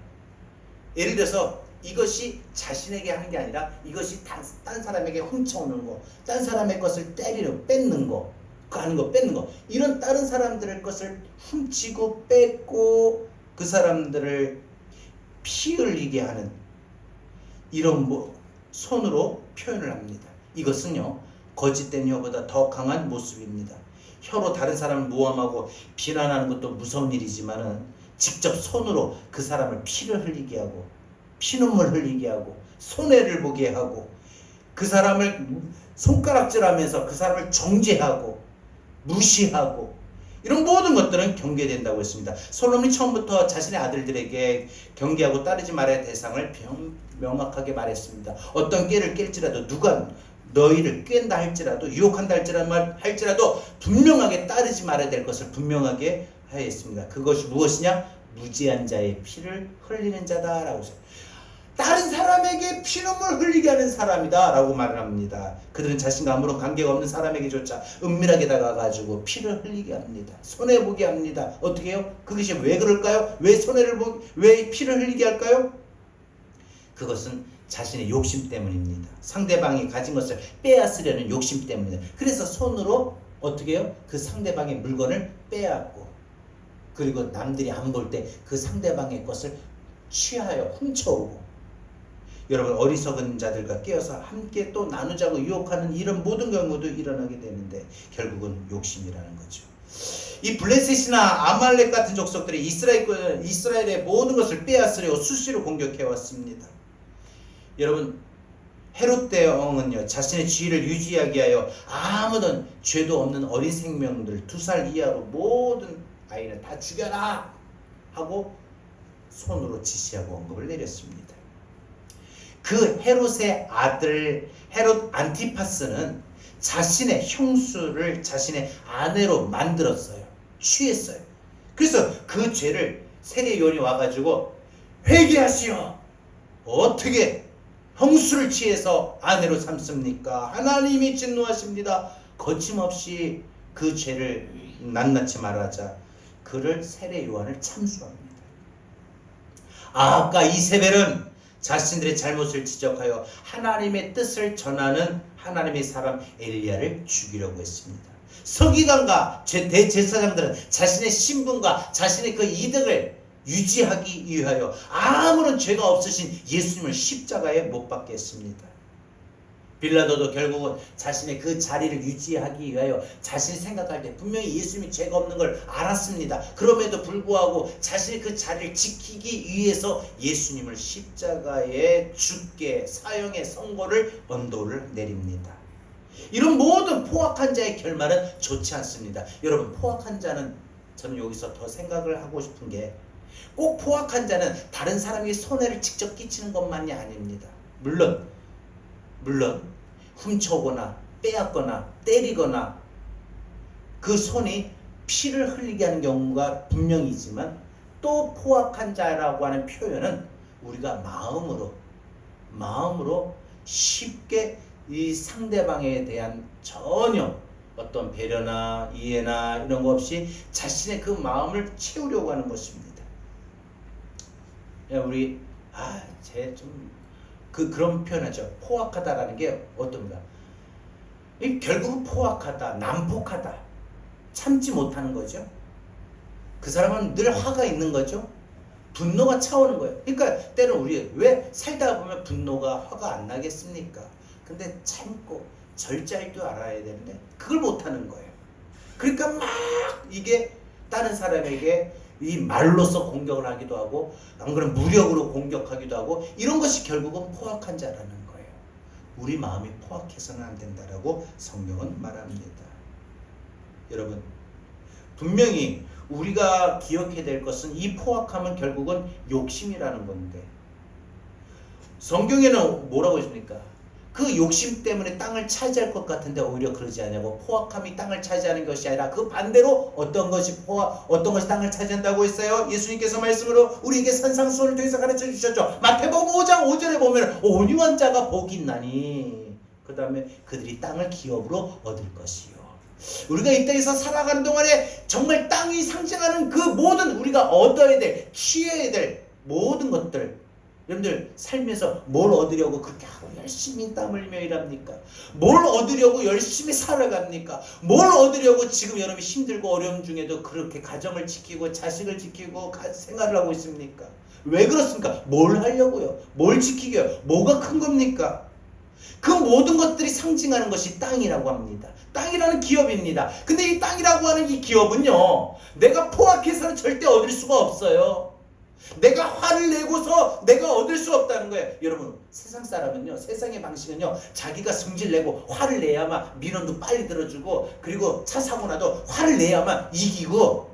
Speaker 1: 예를 들어서 이것이 자신에게 하는 게 아니라 이것이 딴 사람에게 훔쳐오는 거, 딴 사람의 것을 뺏는 거, 뺏는 거, 이런 다른 사람들의 것을 훔치고 뺏고 그 사람들을 피 흘리게 하는 이런 손으로 표현을 합니다. 이것은요, 거짓된 혀보다 더 강한 모습입니다. 혀로 다른 사람을 모함하고 비난하는 것도 무서운 일이지만은 직접 손으로 그 사람을 피를 흘리게 하고 피눈물 흘리게 하고 손해를 보게 하고 그 사람을 손가락질하면서 그 사람을 정죄하고 무시하고 이런 모든 것들은 경계된다고 했습니다. 솔로몬이 처음부터 자신의 아들들에게 경계하고 따르지 말아야 할 대상을 명확하게 말했습니다. 어떤 꾀를 깰지라도, 누가 너희를 깬다 할지라도, 유혹한다 할지라도 분명하게 따르지 말아야 될 것을 분명하게 하였습니다. 그것이 무엇이냐? 무지한 자의 피를 흘리는 자다라고 했어요. 다른 사람에게 피눈물 흘리게 하는 사람이다 라고 말을 합니다. 그들은 자신과 아무런 관계가 없는 사람에게조차 은밀하게 다가가지고 피를 흘리게 합니다. 손해보게 합니다. 어떻게 해요? 그것이 왜 그럴까요? 왜 피를 흘리게 할까요? 그것은 자신의 욕심 때문입니다. 상대방이 가진 것을 빼앗으려는 욕심 때문입니다. 그래서 손으로 어떻게 해요? 그 상대방의 물건을 빼앗고, 그리고 남들이 안 볼 때 그 상대방의 것을 취하여 훔쳐오고, 여러분 어리석은 자들과 깨어서 함께 또 나누자고 유혹하는 이런 모든 경우도 일어나게 되는데 결국은 욕심이라는 거죠. 이 블레셋이나 아말렉 같은 족속들이 이스라엘의 모든 것을 빼앗으려고 수시로 공격해 왔습니다. 여러분 헤롯 대왕은요, 자신의 지위를 유지하기 위하여 아무런 죄도 없는 어린 생명들 2살 이하로 모든 아이를 다 죽여라 하고 손으로 지시하고 언급을 내렸습니다. 그 헤롯의 아들 헤롯 안티파스는 자신의 형수를 자신의 아내로 만들었어요. 취했어요. 그래서 그 죄를 세례 요한이 와가지고 회개하시오. 어떻게 형수를 취해서 아내로 삼습니까? 하나님이 진노하십니다. 거침없이 그 죄를 낱낱이 말하자 그를 세례 요한을 참수합니다. 아까 이세벨은 자신들의 잘못을 지적하여 하나님의 뜻을 전하는 하나님의 사람 엘리야를 죽이려고 했습니다. 서기관과 대제사장들은 자신의 신분과 자신의 그 이득을 유지하기 위하여 아무런 죄가 없으신 예수님을 십자가에 못 박게 했습니다. 빌라도도 결국은 자신의 그 자리를 유지하기 위하여 자신이 생각할 때 분명히 예수님이 죄가 없는 걸 알았습니다. 그럼에도 불구하고 자신의 그 자리를 지키기 위해서 예수님을 십자가에 죽게 사형의 선고를 언도를 내립니다. 이런 모든 포악한 자의 결말은 좋지 않습니다. 여러분 포악한 자는 저는 여기서 더 생각을 하고 싶은 게 꼭 포악한 자는 다른 사람에게 손해를 직접 끼치는 것만이 아닙니다. 물론 훔쳐오거나 빼앗거나 때리거나 그 손이 피를 흘리게 하는 경우가 분명히 있지만 또 포악한 자라고 하는 표현은 우리가 마음으로 쉽게 이 상대방에 대한 전혀 어떤 배려나 이해나 이런 거 없이 자신의 그 마음을 채우려고 하는 것입니다. 우리 그런 표현하죠. 포악하다라는 게 어떤가? 결국은 포악하다, 난폭하다, 참지 못하는 거죠. 그 사람은 늘 화가 있는 거죠. 분노가 차오는 거예요. 그러니까 때로는 우리 왜 살다 보면 분노가 화가 안 나겠습니까? 근데 참고 절제할 줄 알아야 되는데 그걸 못하는 거예요. 그러니까 막 이게 다른 사람에게 이 말로서 공격을 하기도 하고 안 그러면 무력으로 공격하기도 하고 이런 것이 결국은 포악한 자라는 거예요. 우리 마음이 포악해서는 안 된다라고 성경은 말합니다. 여러분 분명히 우리가 기억해야 될 것은 이 포악함은 결국은 욕심이라는 건데 성경에는 뭐라고 했습니까? 그 욕심 때문에 땅을 차지할 것 같은데 오히려 그러지 않냐고. 포악함이 땅을 차지하는 것이 아니라 그 반대로 어떤 것이 땅을 차지한다고 했어요? 예수님께서 말씀으로 우리에게 산상수훈을 통해서 가르쳐 주셨죠. 마태복음 5장 5절에 보면 온유한 자가 복이 있나니 그 다음에 그들이 땅을 기업으로 얻을 것이요. 우리가 이 땅에서 살아가는 동안에 정말 땅이 상징하는 그 모든 우리가 얻어야 될, 취해야 될 모든 것들, 여러분들 살면서 뭘 얻으려고 그렇게 열심히 땀 흘리며 일합니까? 뭘 얻으려고 열심히 살아갑니까? 뭘 얻으려고 지금 여러분이 힘들고 어려움 중에도 그렇게 가정을 지키고 자식을 지키고 생활을 하고 있습니까? 왜 그렇습니까? 뭘 하려고요? 뭘 지키게요? 뭐가 큰 겁니까? 그 모든 것들이 상징하는 것이 땅이라고 합니다. 땅이라는 기업입니다. 근데 이 땅이라고 하는 이 기업은요, 내가 포악해서는 절대 얻을 수가 없어요. 내가 화를 내고서 내가 얻을 수 없다는 거예요. 여러분 세상 사람은요, 세상의 방식은요, 자기가 승질내고 화를 내야만 민원도 빨리 들어주고, 그리고 차 사고 나도 화를 내야만 이기고,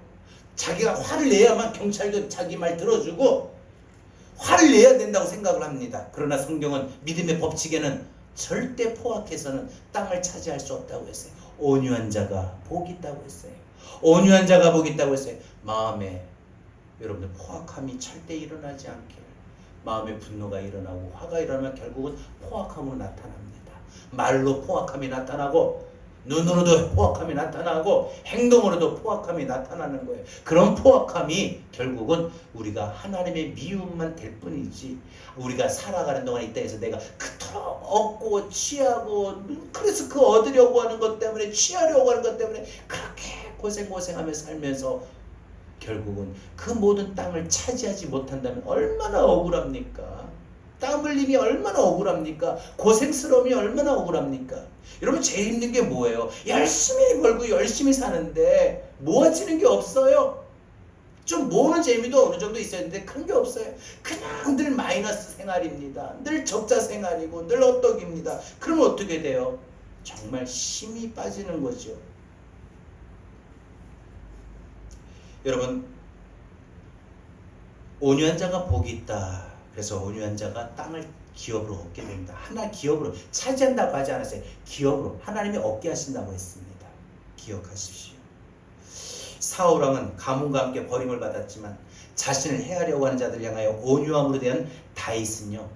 Speaker 1: 자기가 화를 내야만 경찰도 자기 말 들어주고 화를 내야 된다고 생각을 합니다. 그러나 성경은 믿음의 법칙에는 절대 포악해서는 땅을 차지할 수 없다고 했어요. 온유한 자가 복이 있다고 했어요. 온유한 자가 복이 있다고 했어요. 마음에 여러분들 포악함이 절대 일어나지 않게, 마음의 분노가 일어나고 화가 일어나면 결국은 포악함으로 나타납니다. 말로 포악함이 나타나고 눈으로도 포악함이 나타나고 행동으로도 포악함이 나타나는 거예요. 그런 포악함이 결국은 우리가 하나님의 미움만 될 뿐이지, 우리가 살아가는 동안 이 땅에서 내가 그토록 얻고 취하고, 그래서 그 얻으려고 하는 것 때문에, 취하려고 하는 것 때문에 그렇게 고생하며 살면서 결국은 그 모든 땅을 차지하지 못한다면 얼마나 억울합니까? 땀 흘림이 얼마나 억울합니까? 고생스러움이 얼마나 억울합니까? 여러분, 제일 힘든 게 뭐예요? 열심히 벌고 열심히 사는데 모아지는 게 없어요. 좀 모으는 재미도 어느 정도 있어야 되는데 그런 게 없어요. 그냥 늘 마이너스 생활입니다. 늘 적자 생활이고 늘 어떡입니다. 그러면 어떻게 돼요? 정말 힘이 빠지는 거죠. 여러분, 온유한 자가 복이 있다. 그래서 온유한 자가 땅을 기업으로 얻게 됩니다. 하나 기업으로 차지한다고 하지 않았어요. 기업으로 하나님이 얻게 하신다고 했습니다. 기억하십시오. 사울왕은 가문과 함께 버림을 받았지만 자신을 해하려고 하는 자들 향하여 온유함으로 대한 다윗은요,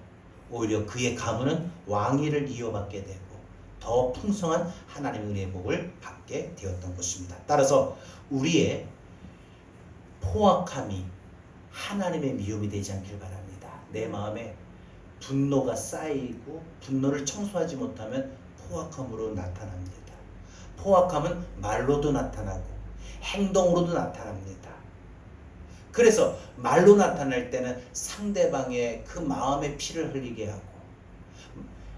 Speaker 1: 오히려 그의 가문은 왕위를 이어받게 되고 더 풍성한 하나님의 은혜의 복을 받게 되었던 것입니다. 따라서 우리의 포악함이 하나님의 미움이 되지 않길 바랍니다. 내 마음에 분노가 쌓이고 분노를 청소하지 못하면 포악함으로 나타납니다. 포악함은 말로도 나타나고 행동으로도 나타납니다. 그래서 말로 나타날 때는 상대방의 그 마음의 피를 흘리게 하고,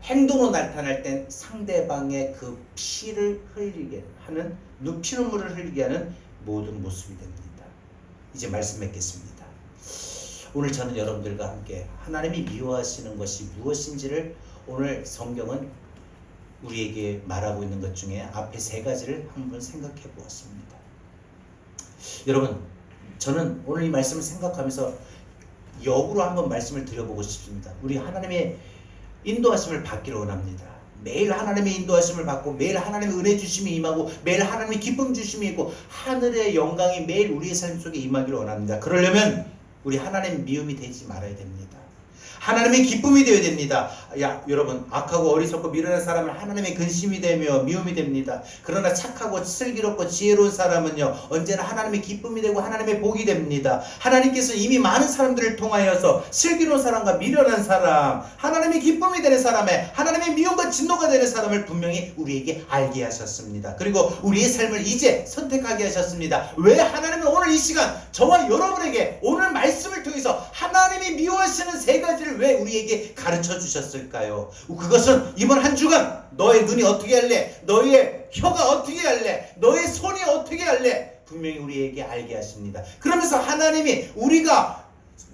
Speaker 1: 행동으로 나타날 땐 상대방의 그 피를 흘리게 하는, 피눈물을 흘리게 하는 모든 모습이 됩니다. 이제 말씀 맺겠습니다. 오늘 저는 여러분들과 함께 하나님이 미워하시는 것이 무엇인지를 오늘 성경은 우리에게 말하고 있는 것 중에 앞에 세 가지를 한번 생각해 보았습니다. 여러분, 저는 오늘 이 말씀을 생각하면서 역으로 한번 말씀을 드려보고 싶습니다. 우리 하나님의 인도하심을 받기를 원합니다. 매일 하나님의 인도하심을 받고 매일 하나님의 은혜 주심이 임하고 매일 하나님의 기쁨 주심이 있고 하늘의 영광이 매일 우리의 삶 속에 임하기를 원합니다. 그러려면 우리 하나님의 미움이 되지 말아야 됩니다. 하나님의 기쁨이 되어야 됩니다. 여러분, 악하고 어리석고 미련한 사람은 하나님의 근심이 되며 미움이 됩니다. 그러나 착하고 슬기롭고 지혜로운 사람은요, 언제나 하나님의 기쁨이 되고 하나님의 복이 됩니다. 하나님께서 이미 많은 사람들을 통하여서 슬기로운 사람과 미련한 사람, 하나님의 기쁨이 되는 사람의, 하나님의 미움과 진노가 되는 사람을 분명히 우리에게 알게 하셨습니다. 그리고 우리의 삶을 이제 선택하게 하셨습니다. 왜 하나님은 오늘 이 시간 저와 여러분에게 오늘 말씀을 통해서 하나님이 미워하시는 세 가지를 왜 우리에게 가르쳐 주셨을까요? 그것은 이번 한 주간 너의 눈이 어떻게 할래? 너의 혀가 어떻게 할래? 너의 손이 어떻게 할래? 분명히 우리에게 알게 하십니다. 그러면서 하나님이 우리가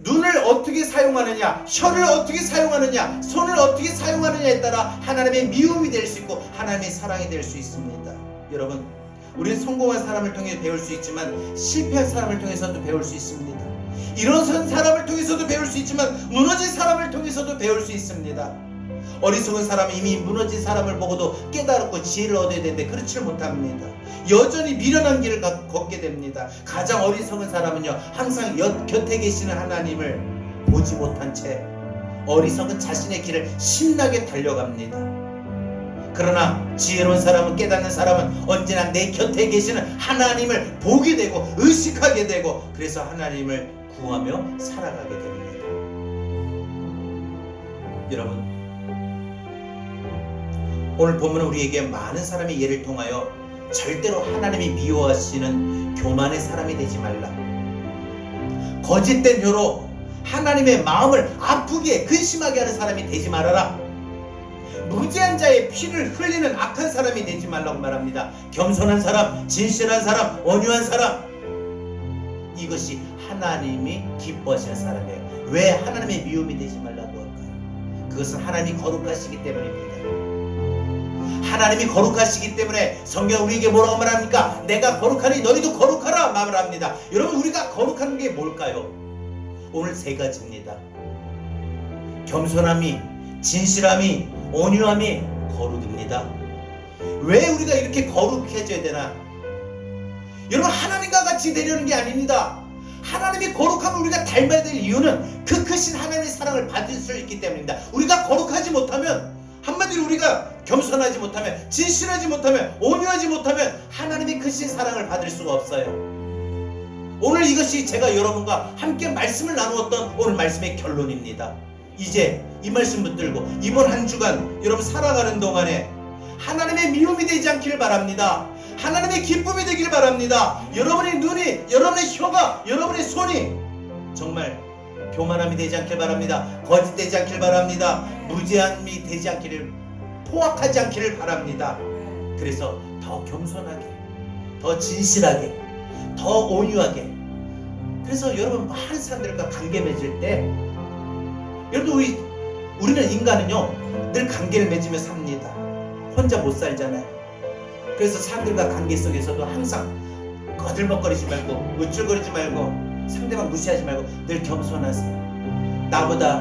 Speaker 1: 눈을 어떻게 사용하느냐, 혀를 어떻게 사용하느냐, 손을 어떻게 사용하느냐에 따라 하나님의 미움이 될 수 있고 하나님의 사랑이 될 수 있습니다. 여러분, 우리는 성공한 사람을 통해 배울 수 있지만 실패한 사람을 통해서도 배울 수 있습니다. 일어선 사람을 통해서도 배울 수 있지만 무너진 사람을 통해서도 배울 수 있습니다. 어리석은 사람은 이미 무너진 사람을 보고도 깨달았고 지혜를 얻어야 되는데 그렇지를 못합니다. 여전히 미련한 길을 걷게 됩니다. 가장 어리석은 사람은요, 항상 곁에 계시는 하나님을 보지 못한 채 어리석은 자신의 길을 신나게 달려갑니다. 그러나 지혜로운 사람은, 깨닫는 사람은 언제나 내 곁에 계시는 하나님을 보게 되고 의식하게 되고 그래서 하나님을 구하며 살아가게 됩니다. 여러분, 오늘 본문은 우리에게 많은 사람의 예를 통하여 절대로 하나님이 미워하시는 교만의 사람이 되지 말라, 거짓된 혀로 하나님의 마음을 아프게 근심하게 하는 사람이 되지 말아라, 무지한 자의 피를 흘리는 악한 사람이 되지 말라고 말합니다. 겸손한 사람, 진실한 사람, 온유한 사람, 이것이 하나님이 기뻐하시는 사람이에요. 왜 하나님의 미움이 되지 말라고 할까요? 그것은 하나님이 거룩하시기 때문입니다. 하나님이 거룩하시기 때문에 성경 우리에게 뭐라고 말합니까? 내가 거룩하니 너희도 거룩하라 말합니다. 여러분, 우리가 거룩한 게 뭘까요? 오늘 세 가지입니다. 겸손함이, 진실함이, 온유함이 거룩입니다. 왜 우리가 이렇게 거룩해져야 되나? 여러분, 하나님과 같이 되려는 게 아닙니다. 하나님이 거룩함을 우리가 닮아야 될 이유는 그 크신 하나님의 사랑을 받을 수 있기 때문입니다. 우리가 거룩하지 못하면, 한마디로 우리가 겸손하지 못하면, 진실하지 못하면, 온유하지 못하면 하나님의 크신 사랑을 받을 수가 없어요. 오늘 이것이 제가 여러분과 함께 말씀을 나누었던 오늘 말씀의 결론입니다. 이제 이 말씀 붙들고 이번 한 주간 여러분 살아가는 동안에 하나님의 미움이 되지 않기를 바랍니다. 하나님의 기쁨이 되기를 바랍니다. 여러분의 눈이, 여러분의 혀가, 여러분의 손이 정말 교만함이 되지 않길 바랍니다. 거짓되지 않길 바랍니다. 무죄함이 되지 않기를, 포악하지 않기를 바랍니다. 그래서 더 겸손하게, 더 진실하게, 더 온유하게. 그래서 여러분 많은 사람들과 관계 맺을 때, 여러분 우리는 인간은요 늘 관계를 맺으며 삽니다. 혼자 못 살잖아요. 그래서 사람들과 관계 속에서도 항상 거들먹거리지 말고, 우쭐거리지 말고, 상대방 무시하지 말고 늘 겸손하세요. 나보다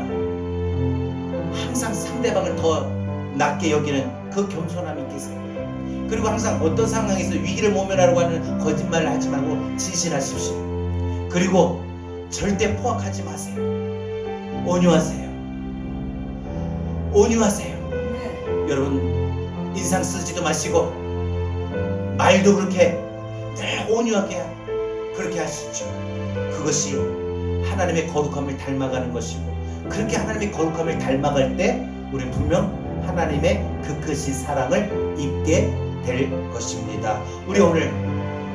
Speaker 1: 항상 상대방을 더 낮게 여기는 그 겸손함이 계세요. 그리고 항상 어떤 상황에서 위기를 모면하려고 하는 거짓말을 하지 말고 진실하십시오. 그리고 절대 포악하지 마세요. 온유하세요. 온유하세요. 여러분 인상 쓰지도 마시고 말도 그렇게 늘 온유하게 그렇게 하시죠. 그것이 하나님의 거룩함을 닮아가는 것이고, 그렇게 하나님의 거룩함을 닮아갈 때 우리 분명 하나님의 그 크신 사랑을 입게 될 것입니다. 우리 오늘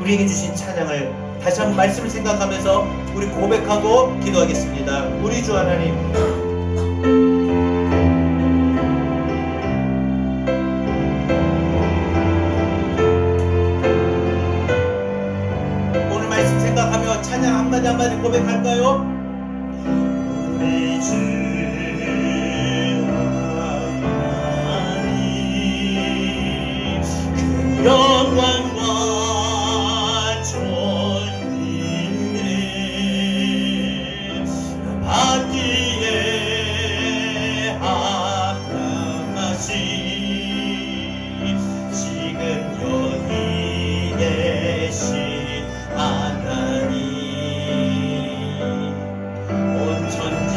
Speaker 1: 우리에게 주신 찬양을 다시 한번 말씀을 생각하면서 우리 고백하고 기도하겠습니다. 우리 주 하나님, 오늘 말씀 생각하며 찬양 한마디 한마디 고백할까요? 우리 주 하나님, 그 영광과 존귀를 받기에 합당하신 지금 여기 계신 하나님, 온 천지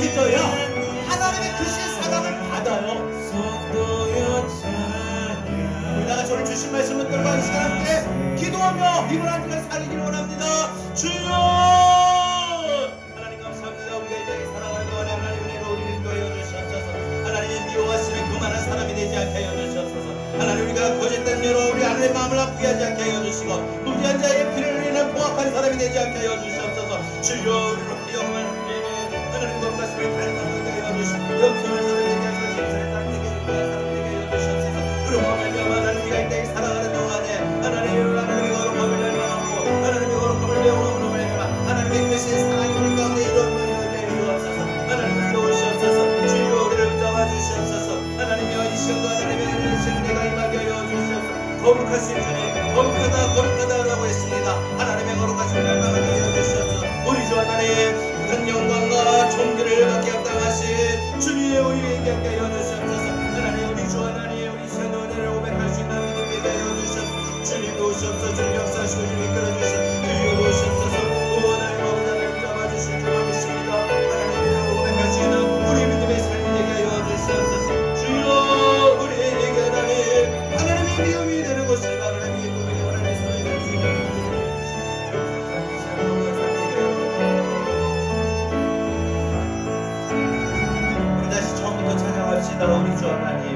Speaker 1: 거룩해져야 하나님의 그 사랑을 받아요. 우리 다 같이 오늘 주신 말씀을 들어가 이 시간 함께 기도하며 이번 한 주간 살기를 원합니다. 주여 하나님 감사합니다. 우리가 이 땅에 살아가는 동안에 하나님 은혜로 우리를 인도하여 주시옵소서. 하나님의 미워하심에 그만한 사람이 되지 않게 하여 주시옵소서. 하나님 우리가 거짓된 여로 우리 하나님의 마음을 아프게 하지 않게 하여 주시고 무지한 자의 피를 흘리는 포악한 사람이 되지 않게 하여 주시옵소서. 주여 우리로 영광을 하나님 거룩하심을 발견하게 하여 주시고 영성을 사람에게 하여 진실의 사람에게 유명한 사람에게 하여 주시옵소서. 그리고 말미암아 하나님 우리가 이 땅에 살아가는 동안에 하나님의 거룩함을 닮아가고 하나님의 거룩함을 배우므로 말미암아 하나님의 크신 사랑이 우리 가운데 이루어지게 하여 주옵소서. 하나님을 도우시옵소서. 주여 우리를 잡아 주시옵소서. 하나님여 이 시간도 하나님의 은혜가 임하게 하여 주시옵소서. 거룩하신 주님 거룩하다 거룩하다라고 했습니다. 하나님의 거룩하심을 닮아가게 하여 주시옵소서. 우리 주 하나님 큰 영광과 존귀를 받게 합당하신 주님의 우리에게 하게 하여 주시옵소서. 하나님 우리 주 하나님 우리 시간도 은혜를 고백할 수 있는 믿음이 되게 하여 주시옵소서. 주님 도우시옵소서. 주님 역사하시고 주님 이끌어주시옵소서. 주여 도우시옵소서. 하나님 아버지 하나님 잡아주실 줄로 믿습니다. 하나님 은혜를 고백할 수 있는 우리 믿음의 삶이 되게 하여 주시옵소서. 주여 우리에게 하나님의 미움이 되는 것을 하나님의 꿈에게 하나님의 소리 되는 수 있는 우리 다시 처음부터 찬양합시다. 우리 주 하나님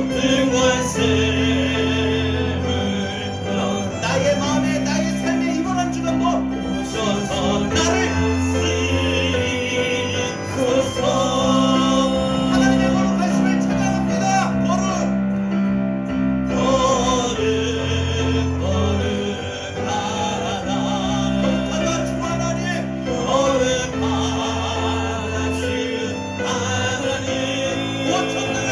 Speaker 1: 주의 말씀 나의 마음에 나의 삶에 이번 한 주간도 오셔서 나를 쓰소서. 하나님의 거룩하심을 찬양합니다. 거룩하다 주 하나님 거룩하다 주 하나님 오천나라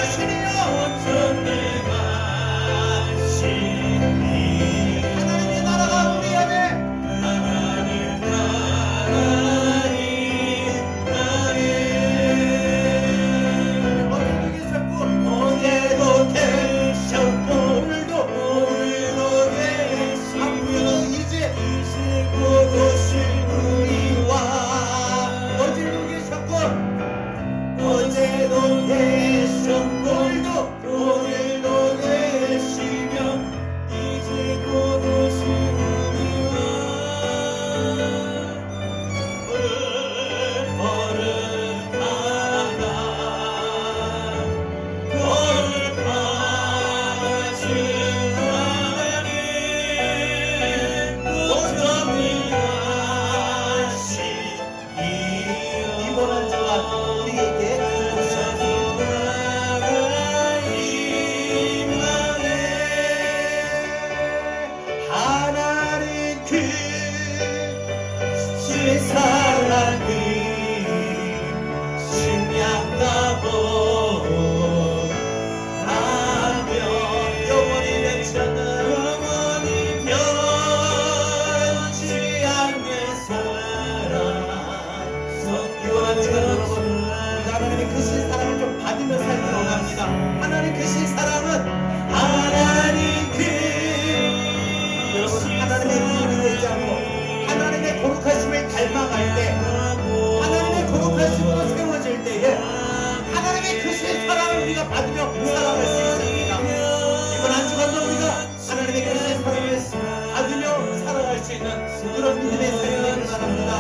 Speaker 1: 우리가 받으며 살아갈 수 있습니다. 이번 한 주간도 우리가 하나님의 그리스도의 사랑을 받으며 살아갈 수 있는 그런 믿음의 삶이 되길 바랍니다.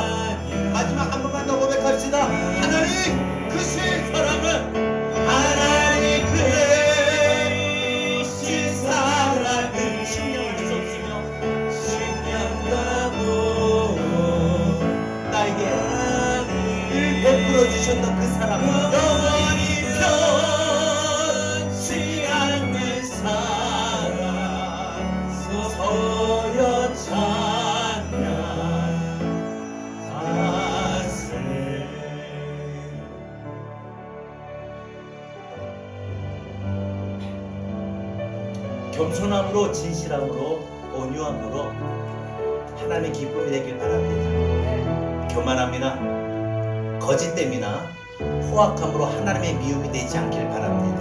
Speaker 1: 마지막 한 번만 더 고백합시다. 하나님 크신 사랑은 하나님 크신 사랑은 신령할 수 없으며 신령하고 나에게 베풀어 주셨던 그 사랑 영원히 변치 않는 사랑 서여 찬양하세. 겸손함으로 진실함으로 온유함으로 하나님의 기쁨이 되길 바랍니다. 교만함이나 거짓됨이나 포악함으로 하나님의 미움이 되지 않길 바랍니다.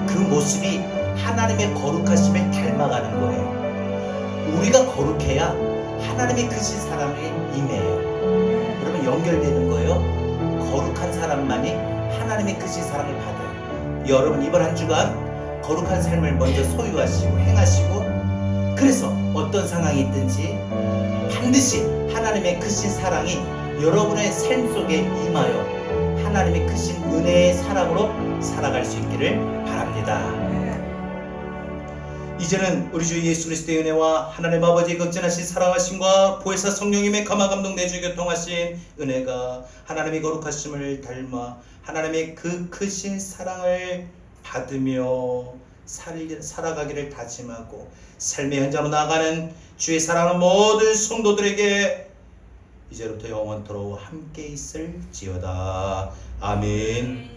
Speaker 1: 그 모습이 하나님의 거룩하심을 닮아가는 거예요. 우리가 거룩해야 하나님의 크신 사랑이 임해요. 그러면 연결되는 거예요. 거룩한 사람만이 하나님의 크신 사랑을 받아요. 여러분 이번 한 주간 거룩한 삶을 먼저 소유하시고 행하시고, 그래서 어떤 상황이 있든지 반드시 하나님의 크신 사랑이 여러분의 삶 속에 임하여 하나님의 크신 은혜의 사랑으로 살아갈 수 있기를 바랍니다. 이제는 우리 주 예수 그리스도의 은혜와 하나님 아버지의 극진하신 사랑하심과 보혜사 성령님의 감화 감동 내주 교통하신 은혜가 하나님의 거룩하심을 닮아 하나님의 그 크신 사랑을 받으며 살아가기를 다짐하고 삶의 현장으로 나아가는 주의 사랑하는 모든 성도들에게 이제부터 영원토록 함께 있을지어다. 아멘.